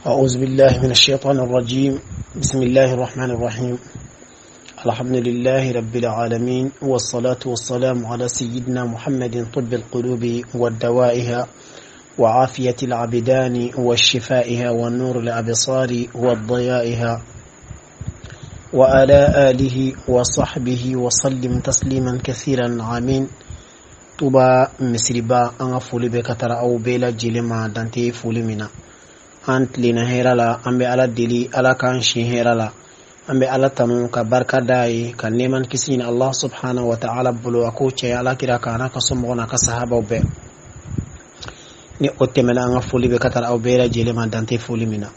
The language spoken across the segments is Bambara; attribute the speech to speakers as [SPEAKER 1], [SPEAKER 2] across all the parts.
[SPEAKER 1] أعوذ بالله من الشيطان الرجيم. بسم الله الرحمن الرحيم. الحمد لله رب العالمين، والصلاة والسلام على سيدنا محمد طب القلوب والدوائها وعافية العبدان والشفائها والنور الأبصار والضيائها، وعلى آله وصحبه وسلم تسليما كثيرا. آمين. tuba misriba anga fuli be katara au bela jilema dante fuli mina antli na herala ambe ala dili ala kan shi herala ambe ala tanu ka barka dai ka neman kisin Allah subhanahu wa ta'ala bulu ako che ala kira kana ka somona ka sahaba be ni otemela anga fuli be katara au bela jilema dante fuli mina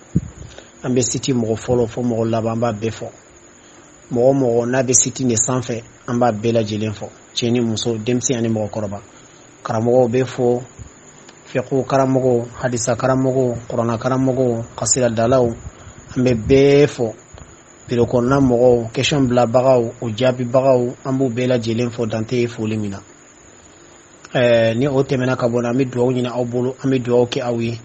[SPEAKER 1] ambe siti mo folo fo mo labamba be fo mo na be siti ne sanfe amba bela jilen fo cheni muso demsi ani mo koroba karamogo be fo fiqhu karamogo hadisa karamogo qur'ana karamogo qasida dalaw ambe be fo biro konna mogo question bla bagaw o jabi bagaw ambu bela jilen fo dante fo limina ni o temena kabona mi duwa nyina awbulu ami duwa ke awi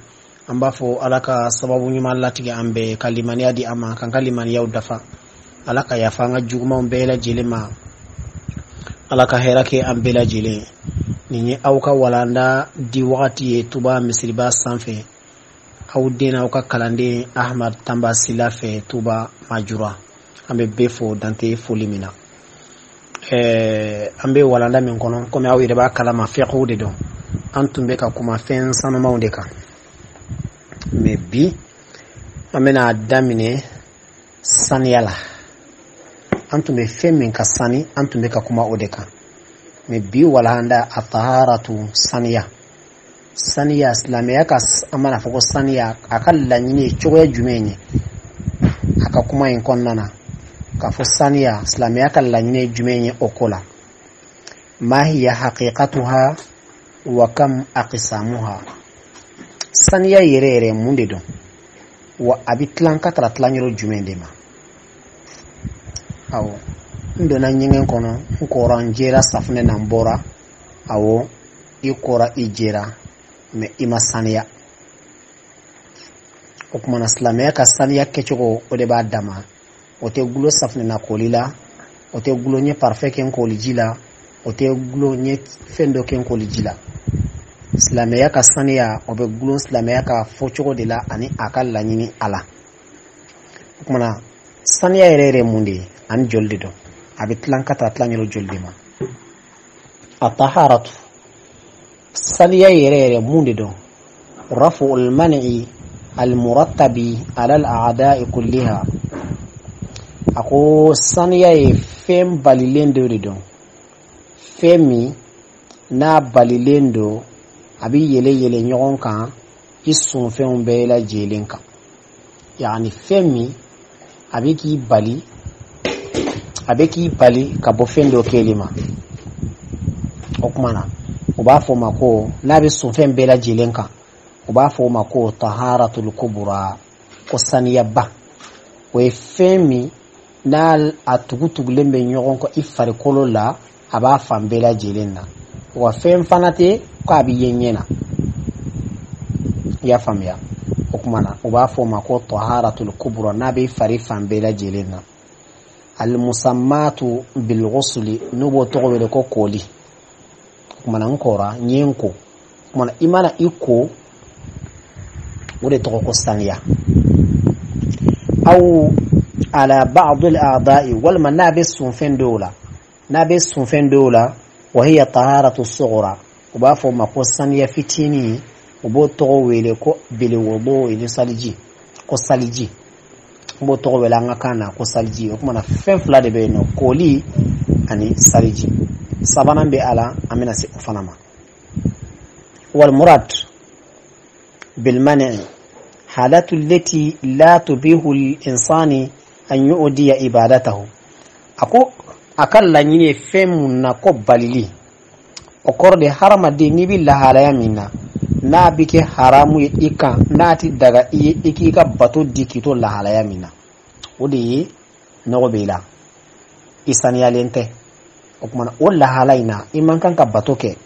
[SPEAKER 1] amba fo alaka sababu nyima latiga ambe kalimani adi ama kan kalimani yaw dafa alaka yafanga juguma bela jilema alaka herake ambela jile ninyi auka walanda di wakati ye tuba misriba sanfe au dena auka kalande Ahmad Tamba Silafe tuba majura ambe befo dante folimina ambe walanda min kono kome au ireba kalama fiqhu de do antumbe ka kuma fen sanoma undeka mebi amena damine sanyala antumbe femin ka sani antumbe ka kuma odeka me bi walanda at-taharatu saniya islamiya ka amana foko saniya akalla nyine choya jumenye aka kuma en konnana ka fo saniya islamiya ka la nyine jumenye okola ma hiya haqiqatuha wa kam aqsamuha saniya yerere munde do wa abitlan katra tlanyiro jumendema awo ndona nyingen kono nkora njera safne na mbora awo ikora ijera me ima saniya okumana islamia ka saniya kechogo ode ba dama ote gulo safne na kolila ote gulo nye parfait ken kolijila ote gulo nye fendo ken kolijila islamia ka saniya obe gulo islamia ka fochogo de la ani akalla nyini ala okumana saniya erere mundi an joldi do abitlan kata tlanyiro joldi ma at-taharatu saniya erere mundi do rafu al-man'i al-murattabi ala al-a'da'i kulliha ako saniya e fem balilendo do femi na balilendo abi yele nyogon kan isun fem bela jelinka yani femi abeki bali ka bo fendo kelima okumana uba fo mako nabi sufen bela jilenka uba fo mako taharatul kubra ko saniya ba we femi nal atugutugulembe nyogon ko ifari kolola aba fam bela jilenna wa fem fanate ko abi yenyena ya famya okumana uba fo mako taharatul kubra nabi fari fam bela jilenna al-musammatu bil ghusli nubo togobele ko koli kuma nkora nyenko kuma imana iko wode to ko saniya au ala ba'd al-a'da'i wal manabis sunfen dola wa hiya taharatu as-sughra ubafo mako saniya fitini ubo togowele ko bil wudu ili saliji ko saliji mbo to wela ngakana ko salji o kuma na fen fla de be no koli ani salji sabana be ala amina si fanama wal murad bil mani halatu allati la tubihu lil insani an yu'di ibadatahu ako akalla nyine fem na ko balili o korde harama de ni billahi halaya minna na bike haramu ika nati daga ikika bato dikito la halaya mina odi no bela isani alente okuma wala halaina iman kan ka bato ke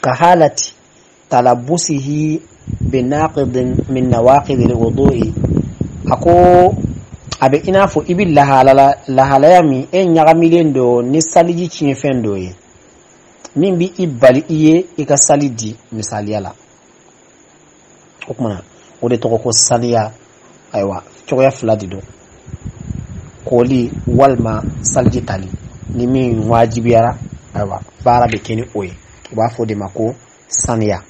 [SPEAKER 1] ka halati talabusihi binaqidin min nawaqid alwudu'i ako abe inafo ibil lahala yami nyagamilen do ni saliji cin fendo ye min bi ibali iye ika salidi misali yala okuma o de to ko saliya aywa cogoya fuladi do koli walma salji tali ni min wajibiyara aywa bara be keni oye ba fo de mako saniya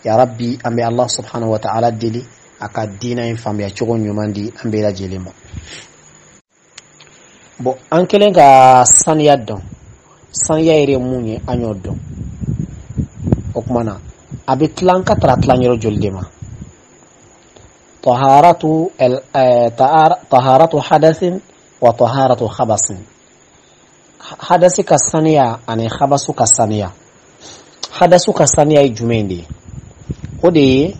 [SPEAKER 1] ya rabbi ambe Allah subhanahu wa ta'ala dili aka dina in fam ya cogo nyumandi ambe la jelema bo ankelen ga saniya don saniya ire munye anyo don okmana abi tlanka tratlanyoro joldema طهارة حدث وطهارة خبث حدث كالثانية أن خبث كالثانية حدث كالثانية جميندي ودي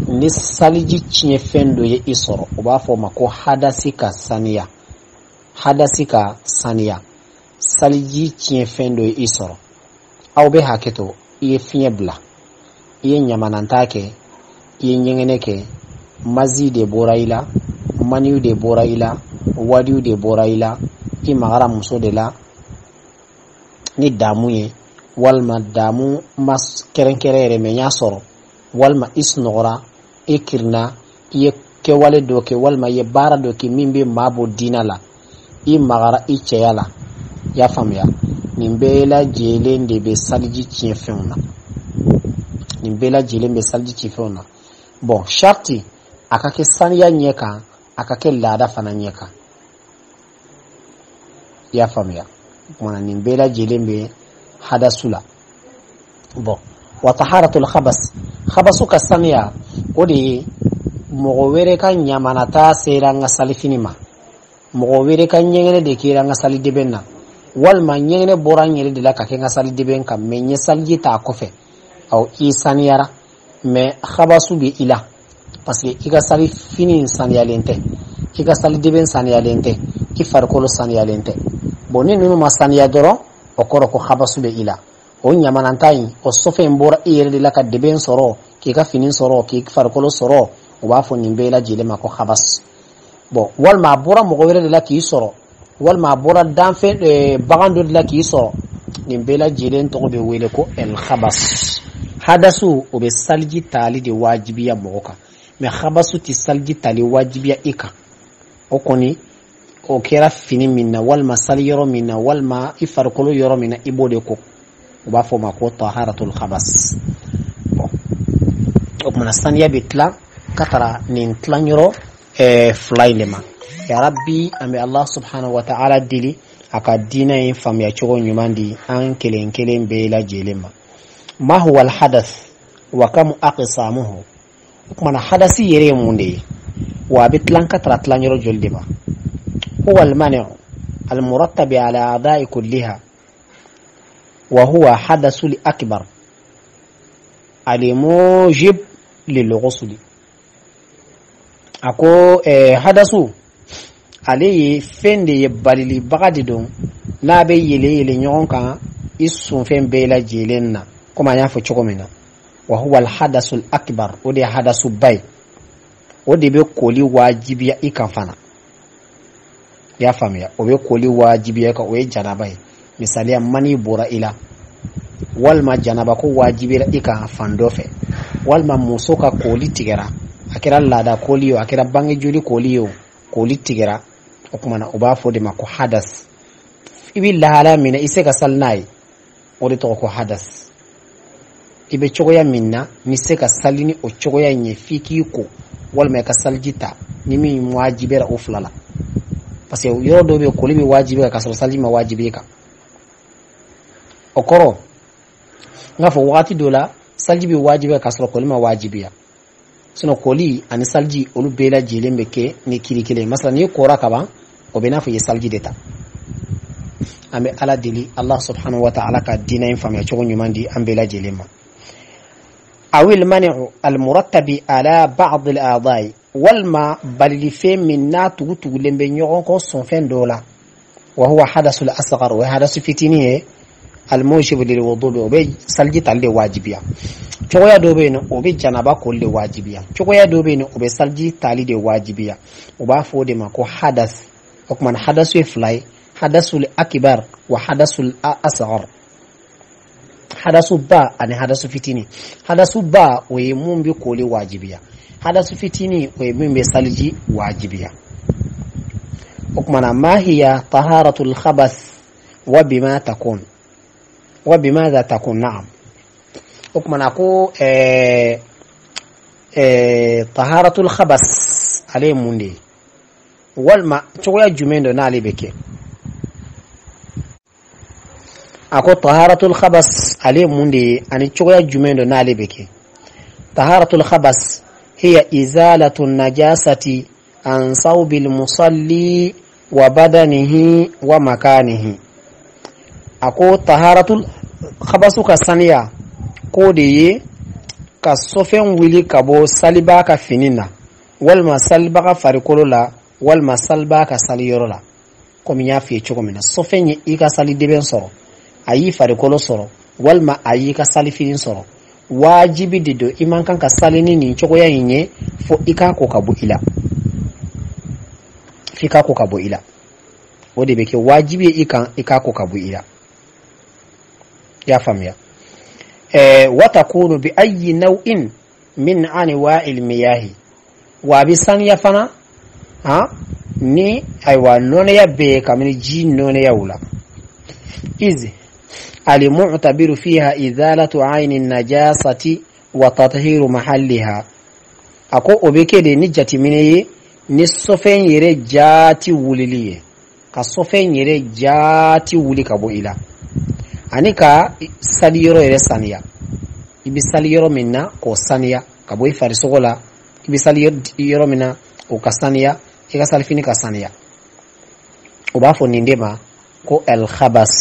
[SPEAKER 1] ni saliji chinye fendo ye isoro uba fo mako hadasika saniya saliji chinye fendo ye isoro au be haketo iye finyebla iye nyamanantake iye nyengeneke mazi de boraila maniu de boraila wadiu de boraila i magara muso de la ni damu ye walma damu mas kerenkerere me nya soro walma isnora ikirna ye kewale doke walma ye bara doke mimbe mabo dinala i magara i cheyala ya famya nimbela jelende be salji chiefuna nimbela jelende be salji chiefuna bon sharti akake saniya nyeka akake lada fana nyeka ya famya mwana nimbela jelembe hadasula bon wa taharatul khabasu kasaniya odi mogowere kan nyamanata seranga salifinima mogowere kan nyengene de kiranga sali debenna walma nyengene boranyere de la kakenga sali deben kam menye salji ta kofe aw isaniyara me khabasu bi ila parce que iga sali fini saniya lente iga sali deben saniya lente ki farkolo saniya lente bonni nunu masaniya doro okoro ko khabasu be ila o nyamanantai o sofe mbora ire de la ka deben soro ki ka finin soro ki farkolo soro o ba fo nimbela jilema ko khabas bon walma bora mogowere de la ki soro walma bora danfe bagando de la ki soro nimbela jilen to be wele ko el khabas hadasu o be salji tali de wajibiya moka me khabasu ti salji tali wajibiya ika o koni o kera fini minna walma sali yoro minna walma ifarkolo yoro minna ibode ko uba fo mako taharatul khabas bon okmana saniya bitla katara nin tlanyoro flailema ya rabbi ambe Allah subhanahu wa ta'ala dili aka dina yin fam ya chogo nyumandi an kelen be la jelema ma huwa al hadath wa kam aqsamuhu okmana hadasi yere munde wa bitlan katara tlanyoro joldeba huwa al mani' al murattab ala a'da'i kulliha وهو حدث الأكبر الموجب للغسل أكو حدث عليه فين دي بالي بغادي دون لا بي يلي نيون كان اسم فين بيلا جيلنا كما يعرف تشوكمنا وهو الحدث الأكبر ودي حدث باي ودي بيقولي واجبيا إكافانا يا فاميا وبيقولي واجبيا كوي جناباي misali mani bora ila walma janaba ko wajibira ika fandofe walma musoka koli tigera akira lada koliyo akira bangi juli koliyo koli tigera okumana obafo de mako hadas ibi lahala mina iseka salnai ori to ko hadas ibe chogoya minna miseka salini o chogoya nyefiki ko walma ka saljita nimi wajibira uflala parce que yodo be koli bi wajibira ka salima wajibika okoro ngafo wakati dola salji bi wajibi kasro kolima wajibiya sino koli ani salji olu bela jilembe ke ni kirikile masala ni kora kaba o bena fo ye salji deta ambe ala dili Allah subhanahu wa ta'ala ka dina infam ya chogo nyumandi ambela jilema awil mani'u al murattabi ala ba'd al a'dha'i walma balli fe minna tugu lembe nyogon ko son fen dola wa huwa hadathul asghar wa hadasu fitiniye الموجب للوضوء وبي سلجي تالي واجبيا cogoya do be no o be janaba ko le wajibiya cogoya do be no o be salji tali de wajibiya o ba fo de ma ko hadas o kuma hadasu fly hadasul akbar wa hadasul asghar hadasu ba ani hadasu fitini hadasu ba o ye mun be ko le wajibiya hadasu fitini o ye mun be salji wajibiya o kuma ma hiya taharatul khabath wa bima takun wa bimadha takun na'am وكما نقول طهارة الخبث عليه موندي والما شوية جميل نالي بكي أكو طهارة الخبث عليه موندي أني شوية جميل نالي بكي طهارة الخبث هي إزالة النجاسة عن صوب المصلي وبدنه ومكانه أكو طهارة الخبث كسانية ko da ye ka sofen wili ka bo saliba ka finina walma saliba ka farikolo la walma saliba ka sali yoro la komi ya fi cogo mina sofen ye i ka sali deben soro ayi farikolo soro walma ayi ka sali finin soro wajibi de do iman kan ka sali ni cogo ya yinye fo ika ko ka bu ila fika ko ka bu ila o de be ke wajibi ika ko ka bu ila ya famya وتكون بأي نوع من أنواع المياه وبسان يفنا ni aywa nonaya be kamini ji nonaya wula izi المعتبر فيها إزالة عين النجاسة وتطهير محلها أكو أبكي نجاتي مني نصفين يري جاتي وليلي كصفين يري جاتي ولي كبو إلا anika saliyoro yere saniya ibi saliyoro minna ko saniya kabo ifari sogola ibi saliyoro minna o kasaniya ika salfini kasaniya ubafo nindema ko al khabas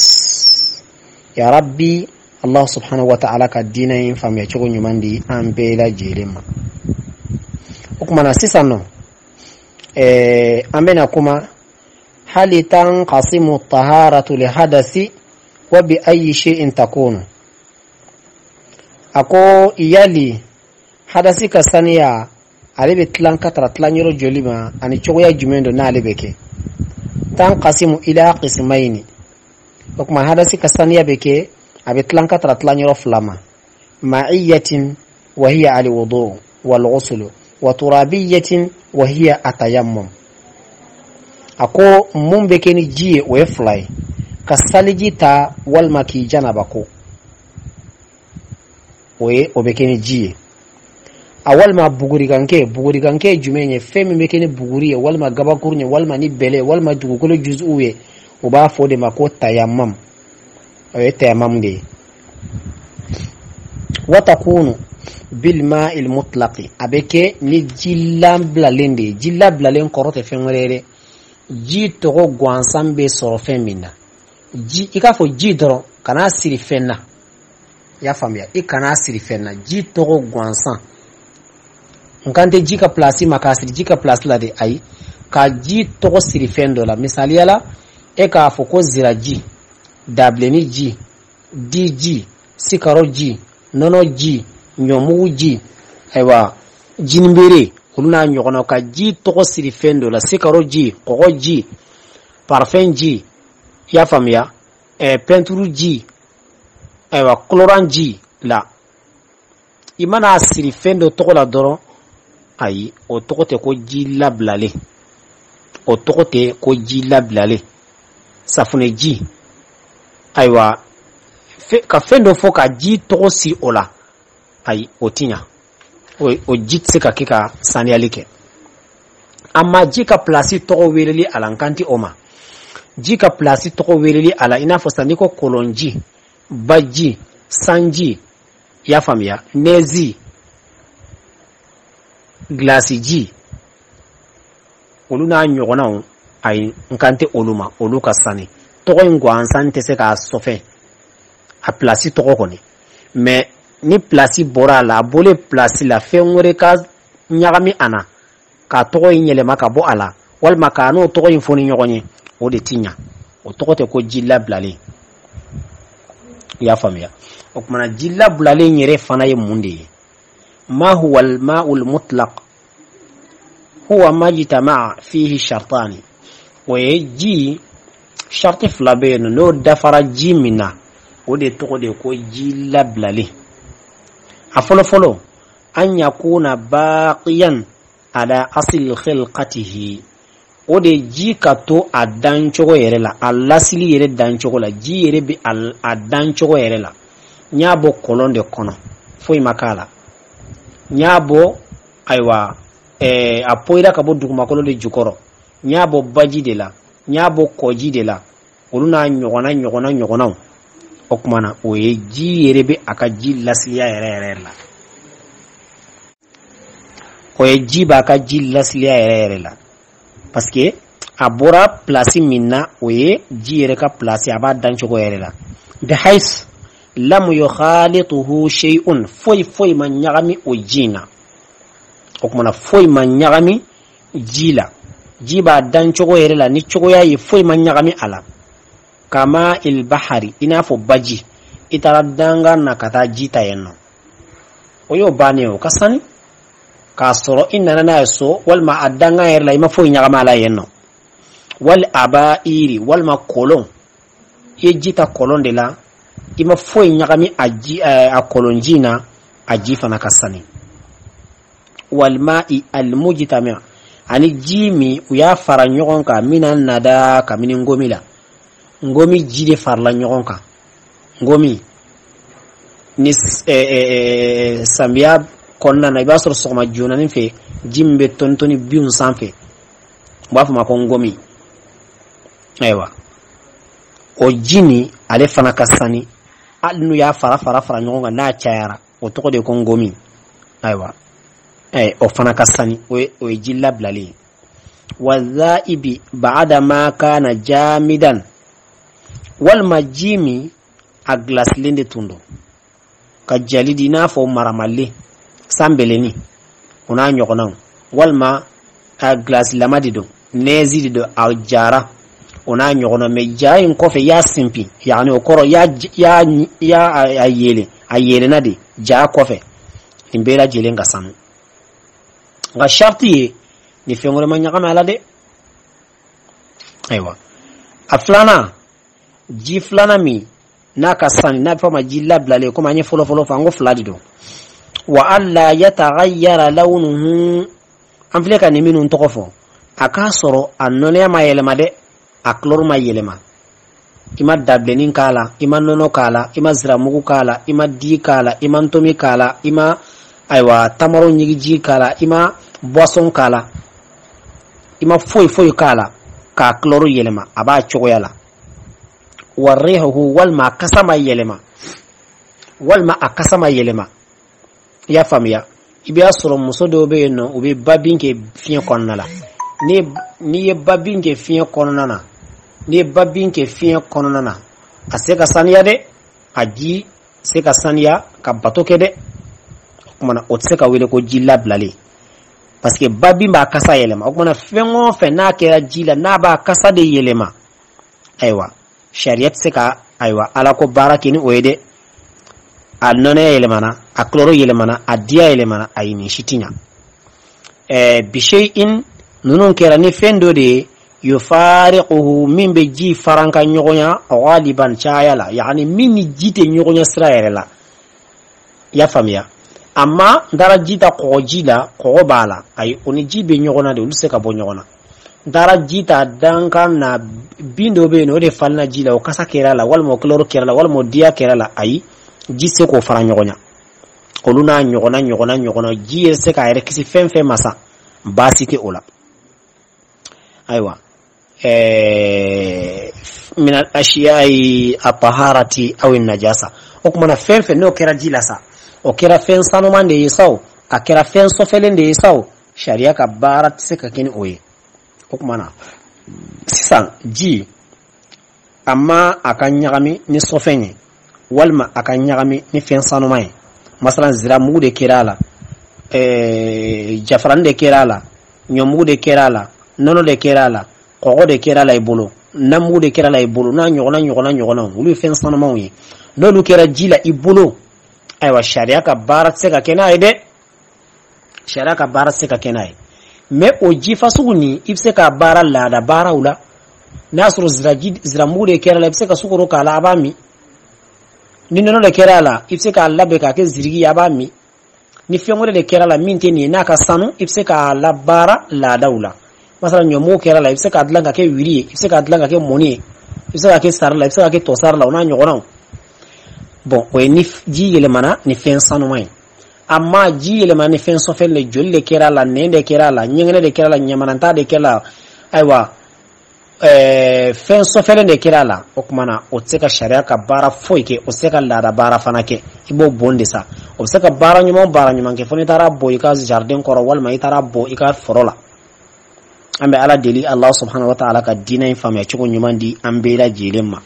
[SPEAKER 1] ya rabbi Allah subhanahu wa ta'ala ka dina yin fam ya chogo nyumandi ambela jelema ukuma na sisa no ambena kuma hali tanqasimu taharatu li hadasi وبأي شيء تكون أكو إيالي حدثي كسانيا علي بتلان كتر تلان يرو جوليما أني شوية جميندو نالي بكي تنقسم إلى قسمين وكما حدثي كسانيا بكي أبتلان كتر تلان يرو فلاما معية وهي الوضوء والغسل وترابية وهي التيمم أكو مم بكيني جي ويفلاي kasaliji ta walma ki janaba ko oye obekeni jiye a walma buguri ganke jumenye femi mekeni buguri walma gabakurnya walma ni bele walma dugukolo juzuwe oba fode mako tayammam oye tayammam de watakunu bil ma'il mutlaqi abeke ni jillam blalende jilla blalen korote fengrere ji togo gwansambe soro femina ji ika fo ji doro kana siri fenna ya famia ikana siri fenna ji togo gwansan nkante ji ka place makasiri ji ka place la de ai ka ji togo siri fendo la misali yala e ka fo ko zira ji dableni ji di ji sikaro ji nono ji nyomu ji aiwa jinbere kuluna nyokono ka ji togo siri fendo la sikaro ji kogo ji parfum ji ya famia peinture ji aiwa colorant ji la imana siri fendo togo la doro ai o togo te ko ji lablale o togo te ko ji lablale safune ji aiwa ka fendo fo ka ji togo si ola ai otinya o ji tsika kika sanialike amma ji ka place togo weleli alankanti oma ji ka place togo weleli ala ina fo saniko kolonji baji sanji ya famia nezi glasi ji oluna nyogona ay nkante oluma oluka sani togo ngwa sante se ka sofe a place togo koni mais ni place bora la bole place la fengore ka nyagami ana ka togo nyele maka bo ala wal makano togo infoni nyogonye o de tinya o togo te ko jilla blale ya famiya o kuma jilla bulalen yere fana ye munde ma huwa al-ma'ul mutlaq huwa ma jitama'a fihi shartani wa yaji sharti flabe no dafara jimina o de to de ko jilla bulale afolo an yakuna baqiyan ala asl khilqatihi o de ji ka to a dan cogo yɛrɛ la a lasili yɛrɛ dan cogo la ji yɛrɛ bi a dan cogo yɛrɛ la n y'a bɔ kɔlɔn de kɔnɔ foyi ma k'a la n y'a bɔ ayiwa a poyira ka bɔ dugumakolo de jukɔrɔ n y'a bɔ baji de la n y'a bɔ kɔji de la olu n'a ɲɔgɔnnaw o kuma na o ye ji yɛrɛ bi a ka ji lasiliya yɛrɛ la o ye ji b'a ka ji lasiliya yɛrɛ la parce que a bɔra place min na o ye ji yɛrɛ ka place a b'a dan cogo yɛrɛ la bihais lam yukhalituhu shay'un foyi ma ɲagami o ji na o kuma na foyi ma ɲagami ji la ji b'a dan cogo yɛrɛ la ni cogoya ye foyi ma ɲagami a la kama il bahari i n'a fɔ baji i taara danga na ka taa ji ta yen nɔ o y'o bannen o ka sani k'a sɔrɔ i nana n'a ye so walima a danga yɛrɛ la i ma foyi ɲagami a la yen nɔ wali abairi walima kolon i ye ji ta kolon de la i ma foyi ɲagami a kolon ji na a ji fana ka sani walima almujtami' ani ji mi u y'a fara ɲɔgɔn kan mina nada kabini ngomi la ngomi ji de farala ɲɔgɔn kan ngomi ni samiya kɔnɔna na i b'a sɔrɔ sɔgɔma joonanin fɛ ji min bɛ tɔni binw sanfɛ u b'a fɔ ma ko ngomi ayiwa o ji ni ale fana ka sani hali n'u y'a fara ɲɔgɔn kan n'a cayara o tɔgɔ de ko ngomi ayiwa o fana ka sani o ye ji labilalen ye wa dhaibi ba'da ma kana jamidan walima ji min a gilasilen de tun don ka jali di n'a fɔ maramalen sanbeleni o n'a ɲɔgɔnnaw walima a gilasilama de don nɛɛzi de don a jara o n'a ɲɔgɔnna mɛ ja in kɔfɛ y'a sinpin yani o kɔrɔ y'a yelen a yelenna de ja kɔfɛ nin bɛɛ lajɛlen ka sanu nka sharti ye ni fɛn wɛrɛ ma ɲagami a la dɛ ayiwa a filanan ji filanan min n'a ka sani n'a bɛ fɔ ma ji labilalen komi an ye fɔlɔ fɔ an ko fila de don wa alla yataghayyara lawnuhu an filɛ ka nin minnu tɔgɔ fɔ a k'a sɔrɔ a nɔnɔya ma yɛlɛma dɛ a couleur ma yɛlɛma i ma dabilennin k'a la i ma nɔnɔ k'a la i ma ziramugu k'a la i ma di k'a la i ma ntomi k'a la i ma ayiwa tamaro ɲigiji k'a la i ma boisson k'a la i ma foyi k'a la k'a couleur yɛlɛma a b'a cogoya la wa rihuhu walima a kasa ma yɛlɛma i y'a faamuya i b'a sɔrɔ muso dɔw bɛ yen nɔ u bɛ babin kɛ fiɲɛ kɔnɔna la n'i ye babin kɛ fiɲɛ kɔnɔna na a se ka saniya dɛ a ji se ka saniya ka bato kɛ dɛ o kumana o tɛ se ka wele ko ji labilalen parce que babin b'a kasa yɛlɛma o kumana fɛn o fɛn n'a kɛra ji la n'a b'a kasa de yɛlɛma ayiwa sariya tɛ se ka ayiwa ala ko baara kɛ ni o ye dɛ a nɔnɔya yɛlɛmana a couleur yɛlɛmana a diya yɛlɛmana a yi nin si ti ɲa bishay'in ninnu kɛra ni fɛn dɔ de ye yufariquhu min bɛ ji faran ka ɲɔgɔnya ghaliban caya la yani min ni ji tɛ ɲɔgɔnya sira yɛrɛ la i y'a faamuya amma n taara ji ta kɔgɔji la kɔgɔ b'a la ayi o ni ji bɛ ɲɔgɔn na de olu tɛ se ka bɔ ɲɔgɔn na n taara ji ta dankan na bin dɔ bɛ yen o de falenna ji la o kasa kɛra la walima o couleur kɛra la walima o diya kɛra la ayi ji se k'o fara ɲɔgɔn ɲa olu n'a ɲɔgɔnna ji yɛrɛ se k'a yɛrɛ kisi fɛn fɛn ma sa baasi tɛ o la ayiwa min al-ashiya'i at-taharati aw an-najasa o kuma na fɛn fɛn n'o kɛra ji la sa o kɛra fɛn sanuman de ye sa a kɛra fɛn sɔfɛlen de ye sa sariya ka baara tɛ se ka kɛ ni o ye o kuma na sisan ji amma a ka ɲagami ni sɔfɛn ye walima a ka ɲagami ni fɛn sanuman ye masalan ziramugu de kɛra a la jafaranin de kɛra a la ɲɔmugu de kɛra a la nɔnɔ de kɛra a la kɔgɔ de kɛra a la i bolo namugu de kɛra a la i bolo n'a ɲɔgɔnna olu ye fɛn sanumanw ye n'olu kɛra ji la i bolo ayiwa sariya ka baara tɛ se ka kɛ n'a ye dɛ sariya ka baara tɛ se ka kɛ n'a ye mais o ji fasugu ni i bɛ se ka baara laada baaraw la n'a sɔrɔ ziramugu de kɛra la i bɛ se ka sukaro k'a la a b'a min ni nɔnɔ de kɛra la i bɛ se k'a labɛn k'a kɛ zirigi ye a b'a min ni fɛn wɛrɛ de kɛra la min tɛ nin ye n'a ka sanu i bɛ se k'a labaara laadaw la masala ɲɔmugu kɛra la i bɛ se k'a dilan ka kɛ wiri ye i bɛ se k'a dilan ka kɛ mɔni ye i bɛ se k'a kɛ sari la i bɛ se k'a kɛ tɔsari la o n'a ɲɔgɔnnaw bon o ye ni ji yɛlɛmana ni fɛn sanuman ye amma ji yɛlɛmana ni fɛn sɔfɛli de joli de kɛra la nɛn de kɛra la ɲɛgɛnɛ de kɛra la ɲamananta de kɛra la ayiwa fɛn sɔfɛlen de kɛra la o tuma na o tɛ se ka sariya ka baara foyi kɛ o tɛ se ka laada baara fana kɛ i b'o bon de sa o bɛ se ka baara ɲuman kɛ fo n'i taara bɔ i ka jardin kɔrɔ walima i taara bɔ i ka foro la an bɛ ala deli Allah subhanahu wa ta'ala ka diinɛ in faamuya cogo ɲuman di an bɛɛ lajɛlen ma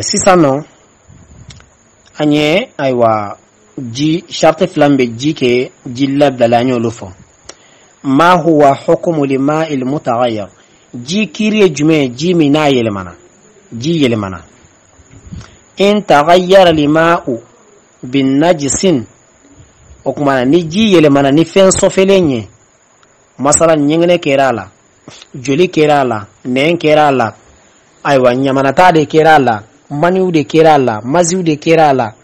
[SPEAKER 1] sisan nɔ an ye ayiwa ji charte fila min bɛ ji kɛ ji labilali an y'olu fɔ ma huwa hukumu lima'il mutaghayyir ji kiri ye jumɛn ye ji min n'a yɛlɛmana ji yɛlɛmana in taghayyara lima'u bin najisin o kuma ni ji yɛlɛmana ni fɛn sɔfɛlen ye masala ɲɛgɛnɛ kɛra a la joli kɛra a la nɛn kɛra a la ayiwa ɲamanata de kɛra a la maniw de kɛra a la maziw de kɛra a la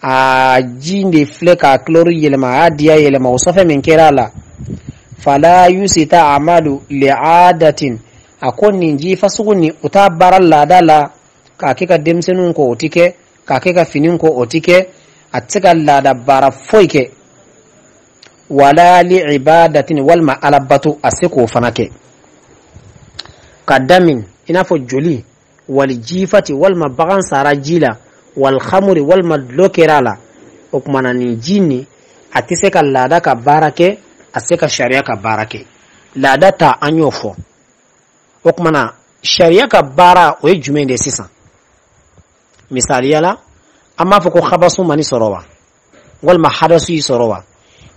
[SPEAKER 1] a ji de filɛ k'a chlore yɛlɛma a y'a diya yɛlɛma o sɔfɛ min kɛra a la fala yusita amalu li'adatin a ko nin ji fasugu ni o t'a baara laada la k'a kɛ ka denmisɛnninw kɔ o tɛ kɛ k'a kɛ ka finiw kɔ o tɛ kɛ a tɛ se ka laada baara foyi kɛ wala li ibadatin walima alabato a se k'o fana kɛ ka damin i n'a fɔ joli wali jifati walima bagan sara ji la wal khamri walima dulɔ kɛra a la o tuma na nin ji ni a tɛ se ka laada ka baara kɛ a tɛ se ka sariya ka baara kɛ laada ta an y'o fɔ o tuma na sariya ka baara o ye jumɛn de sisan misaliya la an b'a fɔ ko habasu mani sɔrɔ wa walima hadasu yi sɔrɔ wa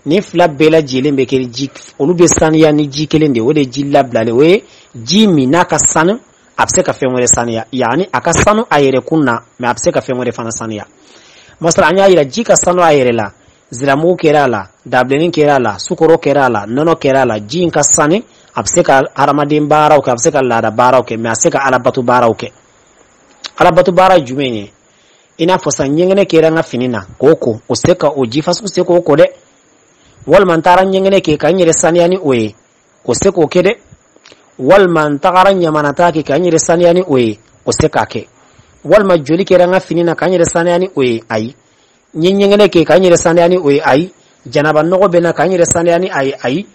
[SPEAKER 1] ni fila bɛɛ lajɛlen bɛ kɛ ji olu bɛ saniya ni ji kelen de o de ji labilalen o ye ji min n'a ka sanu a bɛ se ka fɛn wɛrɛ saniya yani a ka sanu a yɛrɛ kun na mais a bɛ se ka fɛn wɛrɛ fana saniya masala an y'a yira ji ka sanu a yɛrɛ la ziramugu kɛra a la dabilennin kɛra a la sukaro kɛra a la nɔnɔ kɛra a la ji in ka sani a bɛ se ka hadamaden baaraw kɛ a bɛ se ka laada baaraw kɛ mais a bɛ se ka alabato baaraw kɛ alabato baara jumɛn ye i n'a fɔ sa ɲɛgɛnɛ kɛra n ka fini na k'o ko o se ka o ji fasugu se k'o ko dɛ walima n taara ɲɛgɛnɛ kɛ ka n yɛrɛ saniya ni o ye o se k'o kɛ dɛ walima n tagara ɲamanata kɛ ka n yɛrɛ saniya ni o ye o se k'a kɛ walima joli kɛra n ka fini na ka n yɛrɛ saniya ni o ye ayi n ye ɲɛgɛnɛ kɛ ka n yɛrɛ saniya ni o ye ayi janaba nɔgɔ bɛ na ka n yɛrɛ saniya ni a ye ayi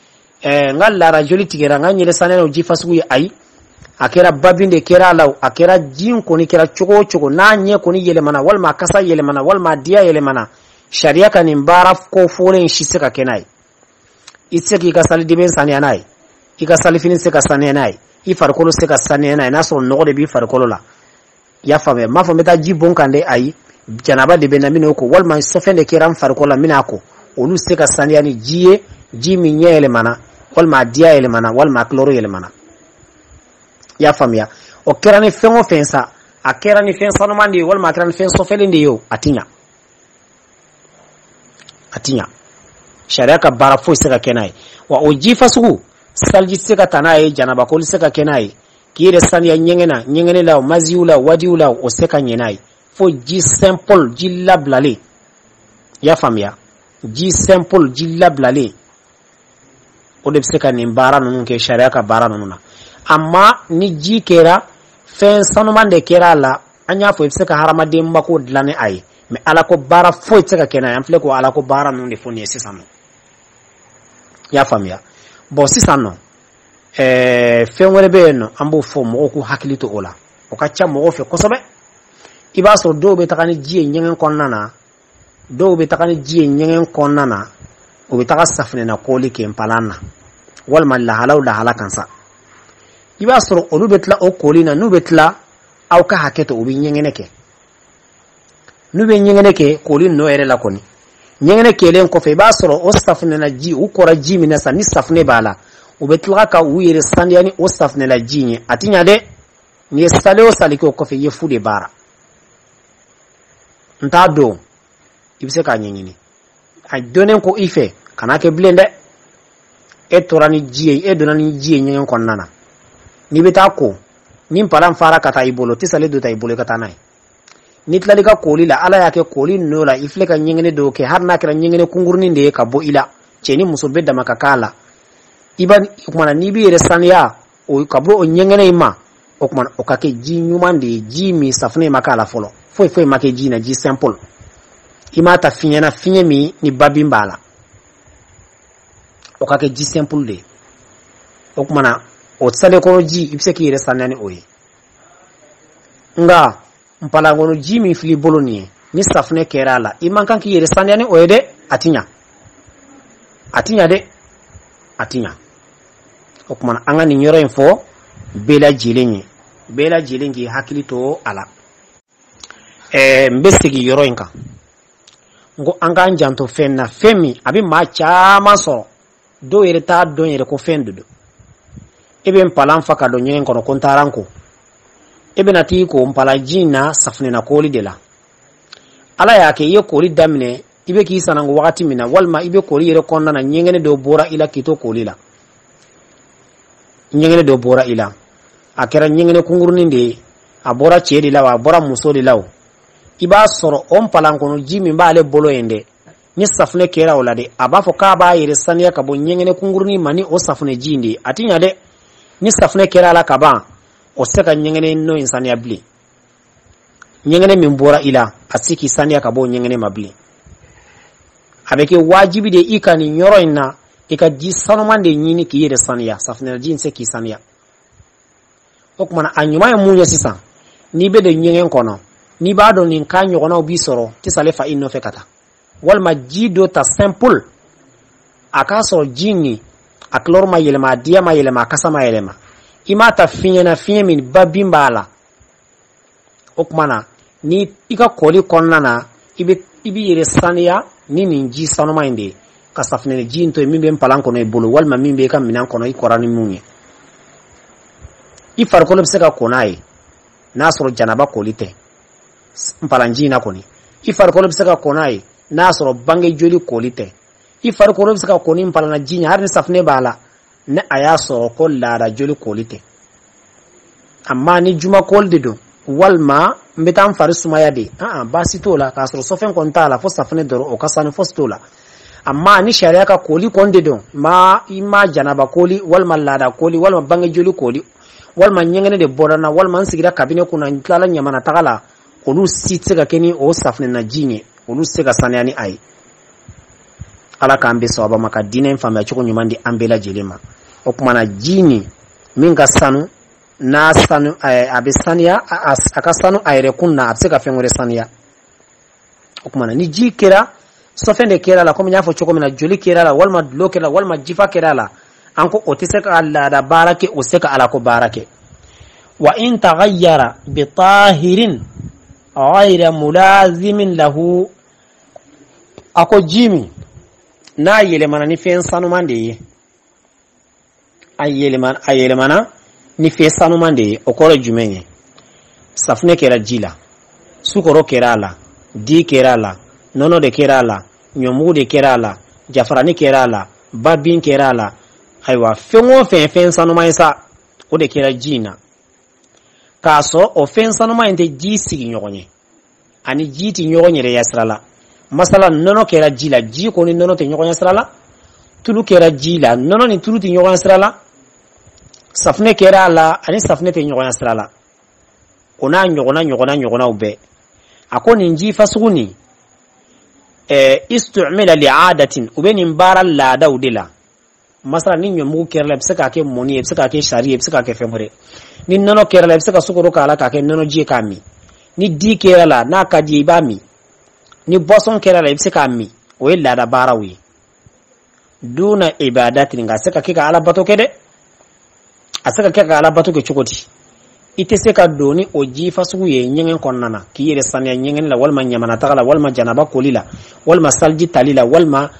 [SPEAKER 1] n ka laara joli tigɛra n ka n yɛrɛ saniya ni o ji fasugu ye ayi a kɛra babin de kɛra a la a kɛra ji kɔni kɛra cogo o cogo n'a ɲɛ kɔni yɛlɛmana walima a kasa yɛlɛmana walima a diya yɛlɛmana sariya ka nin baara kofɔlen si se ka kɛ n'a ye i tɛ se k'i ka salidimi saniya n'a ye i ka salifini se ka saniya n'a ye i farikolo se ka saniya n'a ye n'a sɔrɔ nɔgɔ de b'i farikolo la i y'a faamuya n b'a fɔ n bɛ taa ji bon kan dɛ ayi janaba de bɛ na minɛ o ko walima sɔfɛn de kɛra n farikolo la n bɛna a ko olu se ka saniya ni ji ye ji min ɲɛ yɛlɛmana walima a diya yɛlɛmana walima a chlore yɛlɛmana i y'a faamuya o kɛra ni fɛn o fɛn sa a kɛra ni fɛn sanuman de ye walima a kɛra ni fɛn sɔfɛlen de ye o a ti ɲa a ti ɲa sariya ka baara foyi se ka kɛ n'a ye wa o ji fasugu saliji se ka taa n'a ye janabakoli se ka kɛ n'a ye k'i yɛrɛ saniya ɲɛgɛnɛ la maziw la wadiw la o se ka ɲɛ n'a ye fo ji simple ji labilalen i y'a faamuya ji simple ji labilalen o de bɛ se ka nin baara ninnu kɛ sariya ka baara ninnu na amma ni ji kɛra fɛn sanuman de kɛra a la an y'a fɔ i bɛ se ka hadamaden mako dilan ni a ye mais ala ko baara foyi tɛ se ka kɛ n'a ye an filɛ ko ala ko baara ninnu de fɔ nin ye sisan nɔ i y'a faamuya bon sisan nɔ fɛn wɛrɛ bɛ yen nɔ an b'o fɔ mɔgɔw k'u hakili to o la o ka ca mɔgɔw fɛ kosɛbɛ i b'a sɔrɔ dɔw bɛ taga ni ji ye ɲɛgɛn kɔnɔna na dɔw bɛ taga ni ji ye ɲɛgɛn kɔnɔna na o bɛ taga safinɛna kɔli kɛ npalan na walima lahala kan sa i b'a sɔrɔ olu bɛ tila o koli na n'u bɛ tila aw ka hakɛ to u bɛ ɲɛgɛnɛ kɛ n'u bɛ ɲɛgɛnɛ kɛ koli nɔ yɛrɛ la kɔni ɲɛgɛnɛ kɛlen kɔfɛ i b'a sɔrɔ o safinɛla ji u kɔrɔ ji min na sa ni safinɛ b'a la u bɛ tila ka u yɛrɛ saniya ni o safinɛla ji ye a ti ɲa dɛ ni sale o sale ko fe ye fu de bara nta do ibise ka nyingini a donen ko ife kana ke blende e torani jiye e donani jiye nyen kon nana ni beta ko nim param fara kata ibolo ti sale do ta ibolo kata nai ni tlali ka koli la ala yake koli no la ifle ka nyingene do ke har na kira nyingene kungurni de ka bo ila cheni musobe da makakala iban kuma ni bi resania o kabro o nyingene ima o kuma o kake ji nyumande ji mi safne makala folo foi make ji na ji simple imata finyana finyemi ni babimbala o kake ji simple de o kuma na o tsale ko ji ibse ki resania ni oyi nga mpala ngono ji mi fili boloni ni safne kerala iman kan ki resania ni oyi de atinya de o kuma anga ni nyoro info bela jilengi hakili to ala mbesigi yoro inka ngo anga njanto fenna femi abi ma chama so do yere ta do yere ko fendudo ebe mpalan faka do nyen kono kontaranko ebe nati ko mpala jina safne na koli de la ala yake ye koli damne ibe ki sanango wakati mina walma ibe koli yere konna na nyengene do bora ila kito koli la nyengene do bora ila akera nyengene kunguruni de abora chedi la abora musodi lawo iba soro on palankono jimi mbale bolo ende ni safne kera olade abafo ka ba yere saniya kabo nyengene kunguruni mani o safne jindi atinya de ni safne kera la kaba o seka nyengene no insaniya bli nyengene mimbora ila asiki saniya kabo nyengene mabli abeke wajibi de ikani nyoro ina ika ji sanomande nyini ki yere saniya safne jinse ki saniya okuma anyuma ya munya sisa ni be de nyengen kono ni ba do nin ka nyogona obi soro ti sale fa inno fe kata wal ma jido ta simple aka so jini aklor ma yelema dia ma yelema kasa ma yelema imata finyena finyemin babimbala okuma ni ika koli konnana ibi yere saniya ni ninji sanoma inde kasafne jinto mimbe mpalanko no ebolo wal ma mimbe ka minan kono ikorani munye ifar ko lebseka konai nasoro janaba kolite mpalanji na koni ifar ko lebseka konai nasoro bange joli kolite ifar ko lebseka koni mpalana jinya har ni safne bala ne ayaso ko lara joli kolite amma ni juma kolde do walma mbetam farisuma yade basi tola kasoro sofen kontala fo safne doro o kasani fo stola amma ni sharia ka koli konde do ma ima janaba koli walma lara koli walma bange joli koli walma nyengene de borana walma nsigira kabine kuna ntala nyamana tagala olu sitse keni o safne na jinye olu sega sanani ai ala kambe sawaba maka dine mfamba choko nyumandi ambela jelema okumana jini minga sanu na sanu abisania akasanu aire kunna abseka fengore sania okumana ni jikera sofende kera la komi nyafo choko mina joli kera la walma lokera walma jifa kera la anko otiseka alla da barake oseka ala ko barake wa in taghayyara bi tahirin ghayra mulazimin lahu ako jimi na yelemana ni fen sanu mande ayelemana ni fen sanu mande okoro jumenye safne kera jila sukoro kera la di kera la nono de kera la nyomu de kera la jafarani kera la babin kera la aywa fengo fen sanu maisa o de kera jina kaso o fen sanu mainte ji sigi nyogonye ani jiti nyogonye re yasrala masala nono kera jila ji ko ni nono te nyogonye srala tulu kera jila nono ni tulu te nyogonye srala safne kera la ani safne te nyogonye srala ona nyogona ube akoni nji fasuguni istu'mila li'adatin ubeni mbara la daudila masala ni nyomu kerla bisaka ke moni bisaka ke shari'a bisaka ke femore ni nono kerla bisaka sukuru kala ka ke nono je kami ni di kerla na ka di bami ni boson kerla bisaka mi o illa da barawi duna ibadatin ga saka ke ka ala bato kede asaka ke ka ala bato ke chukoti ite seka doni o jifa sugu ye nyengen konnana ki yere sanya nyengen la walma nyamana tagala walma janaba kolila walma salji talila walma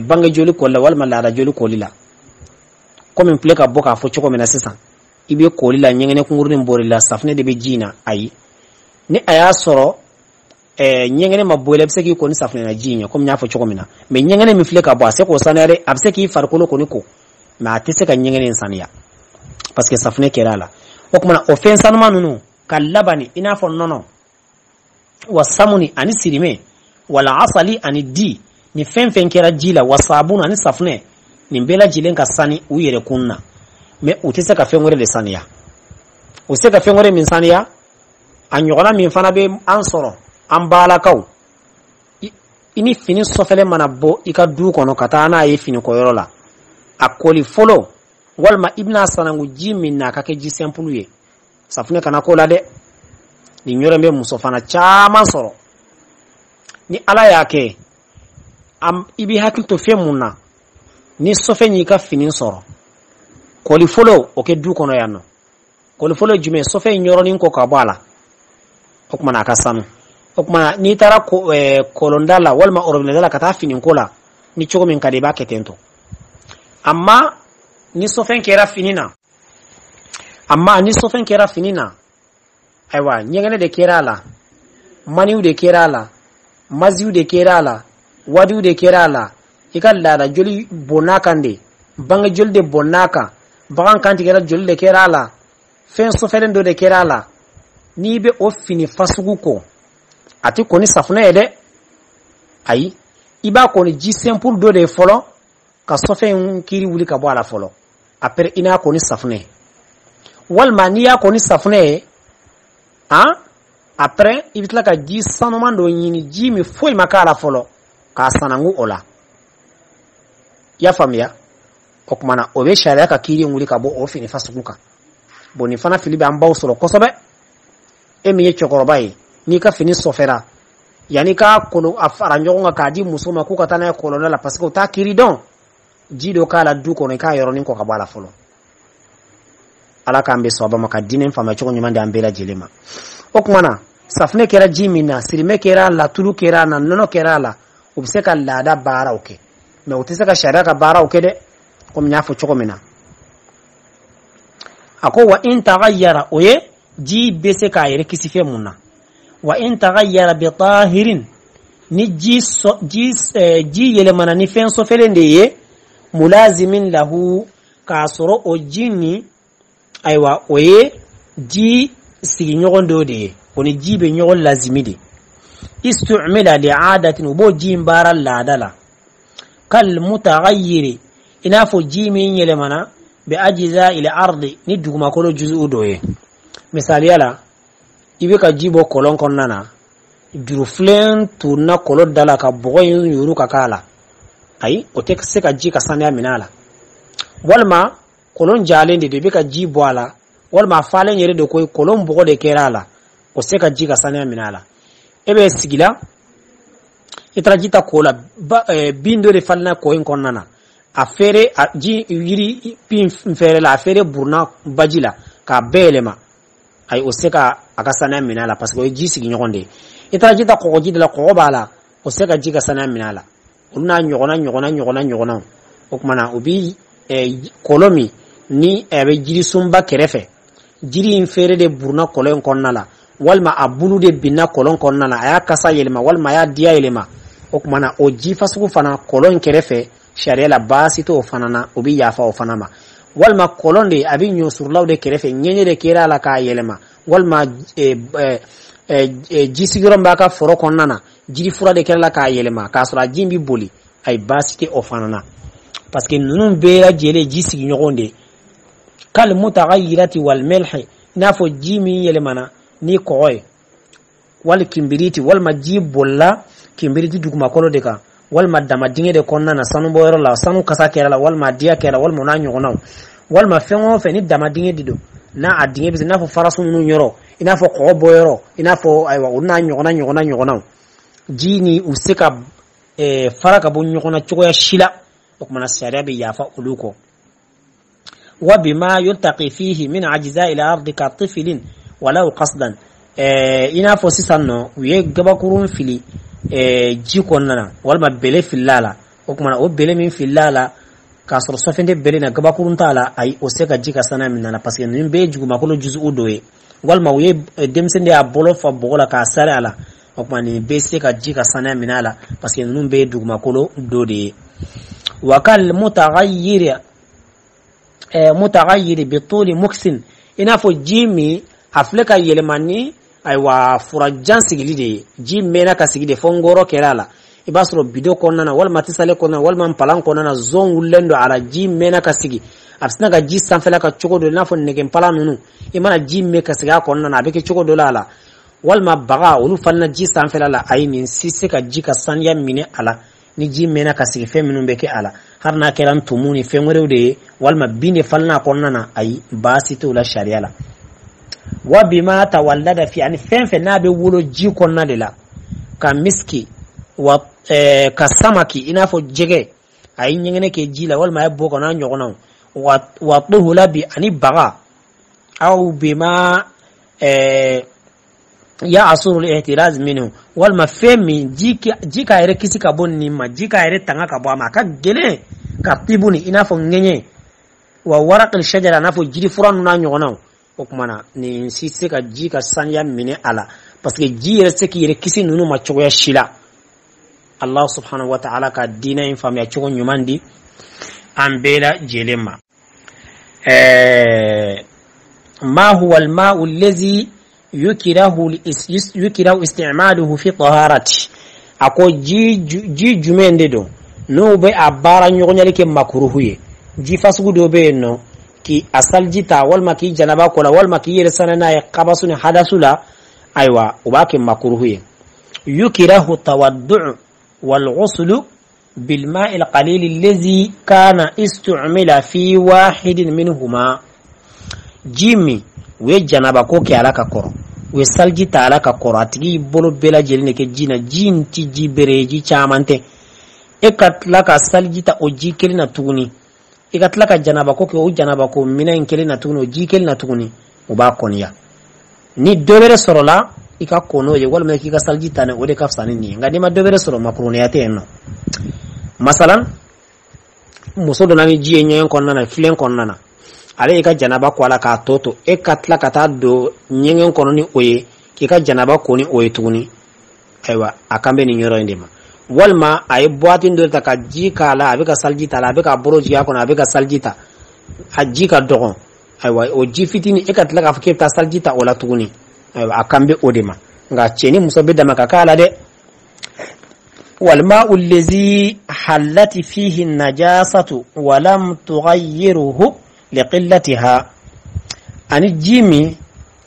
[SPEAKER 1] banga joli kolla walma lara joli kolila comme pleka boka fo choko mena sisan ibe koli la nyengene kungurin bori la safne de be jina ayi ni aya soro nyengene maboyle bse ki ko ni safne na jinya comme nyafo chokomina me nyengene mi file ka bo ase ko sanere abse ki farkolo ko ni ko ma tese ka nyengene insaniya parce que safne kerala o kuma offense anu manunu kalabani ina fo nono wasamuni ani sirime wala asali ani di ni fenfen kera jila wasabuna ani safne ni mbela jilen ka sani uyere kunna me utese ka fengore de saniya use ka fengore min saniya anyogona min fana be ansoro ambala kaw ini fini sofele manabo ika du kono kata na ye fini ko yoro la akoli folo walma ibna sanangu jimin na kake ji simple ye safne kana ko la de ni nyore be musofana chama soro ni ala yake ibi hakil to femuna ni sofe ni ka fini soro koli folo o ke du kono yanno koli folo jume sofe nyoro ni ko ka bala okuma na kasanu okuma ni tara ko kolondala walma orobnedala kata fini kola ni chogo min kade ba ketento amma ni sofen kera finina aywa nyengene de kerala maniu de kerala maziu de kerala wadiu de kerala ikalla da joli bonaka nde banga joli de bonaka bagan kanti kera joli de kerala fen soferen do de kerala ni be o fini fasugu ko ati koni safuna ede ayi iba koni ji simple do de folo ka sofen kiri wuli ka bo ala folo après ina koni safune walma ni ya koni safune après ibitla ka ji sanoman do nyini ji mi foi makala folo ka sanangu ola ya famia okmana obe sharia ka kiri nguli ka bo ofini fasukuka boni fana filibe ambaw solo kosobe emiye chokorobai ni ka fini sofera yani ka kono afara njonga ka di musoma ku katana ya kolonela parce que ta kiri don jido kala du kono ka yoro ninko ka bala folo ala kambe so ba maka dinen fama choko nyumande ambela jelema okmana safne kera jimina sirime kera la tulu kera na nono kera la ubseka la da bara oke me uteseka sharia ka bara oke de ko mnyafo choko mina ako wa in taghayyara oye ji bese ka yere kisife munna wa in taghayyara bi tahirin ni ji yele mana ni fen so felende ye mulazimin lahu kasoro o jinni aywa oye ji sigi nyogondo de oni jibe nyogol lazimidi istu'mila li'adatin ubo jimbara ladala kal mutaghayyiri inafo jimi yele mana bi ajza ila ardi ni duguma kolo juzu doye misali yala ibe ka jibo kolon konnana duru flen tunna kolo dala ka bogo yuru ka kala ay o tek se ka ji ka sanya minala walma kolon jalende de be ka jibo ala walma falen yere de koy kolon bogo de kerala o se ka ji ka sanya minala ebe sigila itrajita kola bindo de falna koyin konnana afere ji yiri pin fere la afere burna bajila ka belema ay o se ka akasana minala parce que ji sigi nyogonde itrajita ko ji de la ko bala o se ka ji ka sana minala ulna nyogona okmana ubi kolomi ni ebe jiri sumba kerefe jiri infere de burna kolon konnala walma abulu de binna kolon konnala aya kasa yelma walma ya dia yelma okmana o ji fasugu fana kolon kerefe sharia la basi to fanana ubi yafa o fanama walma kolon de abi nyosurlaw de kerefe nyenye de kera la ka yelma walma ji sigiron baka foro konnana jiri fura de kera la ka yelma ka sura jimbi boli ay basi te o fanana parce que nunun bera jele ji sigi nyogonde kal mutaghayyirati wal milhi nafo jimi yelemana ni koy wal kimbiriti wal majibolla kimbiriti duguma kolo deka wal madama dinge de konna na sanu boyro la sanu kasa kera la wal madia kera wal monanyo gonaw wal ma fengo fe ni dama dinge dido na adinge bi nafo farasu nu nyoro inafo ko boyro inafo aywa unanyo gonaw jini usika faraka bu nyogona choya shila okmana sharia bi yafa uluko وبما يلتقي فيه من عجزاء الأرض كطفل ولو قصدا إنا فسيسانو ويجبكرون فيلي جيكوننا والما بلي في اللالا وكمان أو بلي من في اللالا ka sɔrɔ sɔfɛnde bele na gabakurun t'a la ayi o se ka ji ka sana min na parce que nin bɛɛ ye jugumakolo juzu dɔ ye walima u ye denmisɛnnin de y'a bolo fa bɔgɔ la k'a sari a la o tuma nin bɛɛ se ka ji ka sana min a la parce que ninnu bɛɛ ye dugumakolo dɔ de ye wa kal mutaghayyir bi tuli muksin i n'a fɔ ji min a filɛ ka yɛlɛma ni ayiwa furajan sigili de ye ji mɛnna ka sigi de fo ngɔrɔ kɛra a la i b'a sɔrɔ bido kɔnɔna na walima tisale kɔnɔna na walima palan kɔnɔna na zon wulilen don a la ji mɛnna ka sigi a bɛ sina ka ji sanfɛla ka cogo dɔ i n'a fɔ nɛgɛnpalan ninnu i mana ji mɛn ka sigi a kɔnɔna na a bɛ kɛ cogo dɔ la a la walima baga olu falenna ji sanfɛla la ayi nin si se ka ji ka saniya minɛ a la ni ji mɛnna ka sigi fɛn minnu bɛ kɛ a la hali n'a kɛra ntumu ni fɛn wɛrɛw de ye walima bin de falenna a kɔnɔna na ayi baasi t'o la sariya la wa bima tawallada fi ani fɛn fɛn n'a bɛ wolo ji kɔnɔna de la ka miski wa ka samaki i n'a fɔ jɛgɛ a ye ɲɛgɛnɛ kɛ ji la walima a ye bɔ kana ɲɔgɔnnaw wa tuhula bi ani baga aw bima ya asuru ihtiraz minhu walima fɛn min ji ka yɛrɛ kisi ka bɔ nin ma ji ka yɛrɛ tanga ka bɔ a ma a ka gɛlɛn ka tibuni i n'a fɔ ŋɛɲɛ wa waraqil shajara i n'a fɔ jiri fura ninnu n'a ɲɔgɔnnaw o tuma na nin si se ka ji ka saniya minɛ a la parce que ji yɛrɛ se k'i yɛrɛ kisi ninnu ma cogoya si la Allah subhanahu wa ta'ala ka diina in faamuya cogo ɲuman di an bɛɛ lajɛlen ma ma huwa al-ma'u allazi yukirahu isti'maluhu fi taharati ako ji jumɛn de don n'o bɛ a baara ɲɔgɔnyali kɛ makruhu ye ji fasugu dɔ bɛ yen nɔ ki asalji ta walima k'i janaba ko la walima k'i yɛrɛ sana n'a ye kabasu ni hadasu la ayiwa o b'a kɛ makruhu ye yukirahu tawaddu' والغسل بالماء القليل الذي كان استعمل في واحد منهما جيمي وجنابا كوكي على ككورو وسالجي تعالى ككورو اتغي بولو بلا جيلني كجينا جين تي جي بريجي چامانته اكاتلاكا سالجي تا اوجي كلنا تغني اكاتلاكا جنابا كوكي او جنابا كو مينا كلنا تغني اوجي كلنا تغني وبا كونيا ni dobere sorola ika kono ye walma kika salji tane ode kafsani ni ngadi ma dobere soro makroni ate enno masalan muso do nami jiye nyen konna na filen konna na ale ika janaba ko ala ka toto e katla kata do nyen kono ni oye kika janaba ko ni oye tuguni aywa akambe ni nyoro ndema walma ay boatin do ta ka ji kala abe ka salji tala abe ka boroji ya kono abe ka salji ta haji ka dogon aywa o ji fitini e katla ka fakir ta salji ta ola tuguni akambe odema nga cheni musobe da makakala de wal ma'u allazi halati fihi an-najasatu wa lam tughayyiruhu liqillatiha ani jimi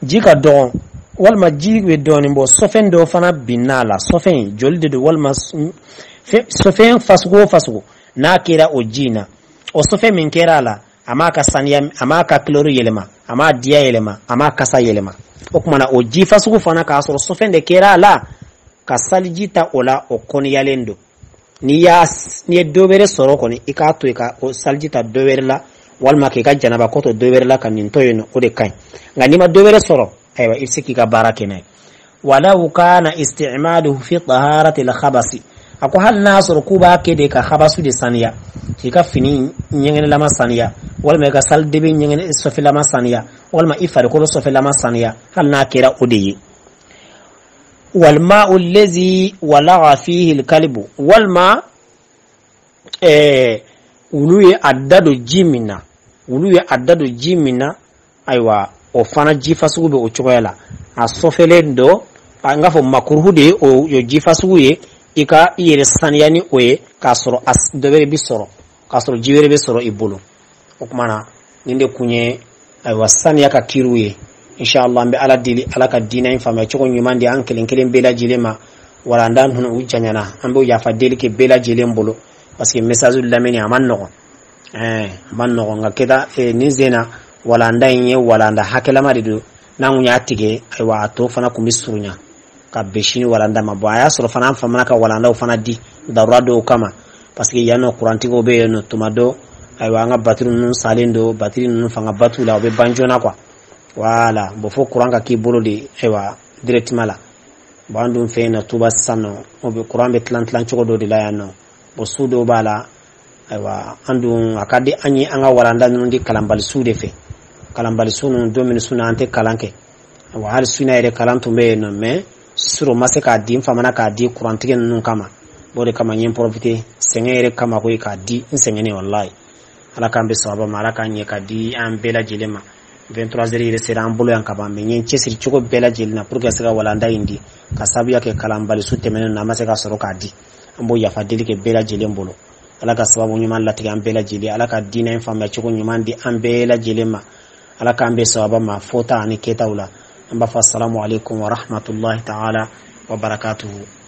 [SPEAKER 1] jika don wal ma jiwe don mbo sofen do fana binala sofen jolde do wal ma sofen fasgo na kira o jina o sofen min kera la amaka saniya amaka kloro yelema ama dia yelema ama kasa yelema okumana o jifa sugu fana ka soro sofende kera la ka salijita ola o koni yalendo ni dobere soro koni ikato ika o salijita dobere la walma ke ka janaba ko to dobere la kan nintoyeno o de kai ngani ma dobere soro aywa isiki ka barake nay walau kana isti'maluhu fi taharati al-khabasi ako hal nasr kuba ke de ka khabasu de saniya ka fini nyengene lama saniya walma ka sal debe nyengene sofi lama saniya walma ifare ko sofi lama saniya hal na kira odiyi wal ma'u allazi walagha fihi al-kalbu walma uluye addado jimina aywa o fana jifa sugu be o choyala a sofelendo ngafo makruhu de o yo jifa sugu ye ika yere saniyani oye kasoro as debere bisoro kasoro jiwere bisoro ibulu okumana ninde kunye aywa saniya ka kiruye inshallah mbe ala dili ala ka dina infama choko nyumandi ankelen bela jilema wala ndan hono ujanyana ambe ya fadeli ke bela jilembolo parce que message lameni amanno manno ngakeda nizena wala ndanye wala nda hakela marido nangunya atige aywa to fana kumisurunya ka beshini wala nda mabaya soro fana famana ka wala nda fana di darado kama parce que yano kurantigo be no tumado aywa nga batiri nun salindo batiri nun fanga batula be banjona kwa wala bofo kuranga ki bolo de aywa directement la bandum fe na tuba sano obe kurambe tlan choko do de la yano bo sudo bala aywa andun akadi anyi anga walanda nundi kalambali su de fe kalambali su nun do min suna ante kalanke wa hal suna ere kalantu be no me suro mase ka di famana ka di kurantige nun kama bode kama nyen profiter sengere kama ko ka di sengene wallahi ala kambe sawaba mara kan ye ka di an bela jelema 23 heures sera ambulo yan kaba me nyen chesiri chuko bela jelina pour que sega walanda indi ka sabu yake kalambali su temene na mase ka soro ka di ambo ya fadili ke bela jelembolo ala ka sababu nyuman lati an bela jeli ala ka dina infama chuko nyuman di an bela jelema ala kambe sawaba ma fota ani ketawla amba fa assalamu alaikum wa rahmatullahi ta'ala wa barakatuhu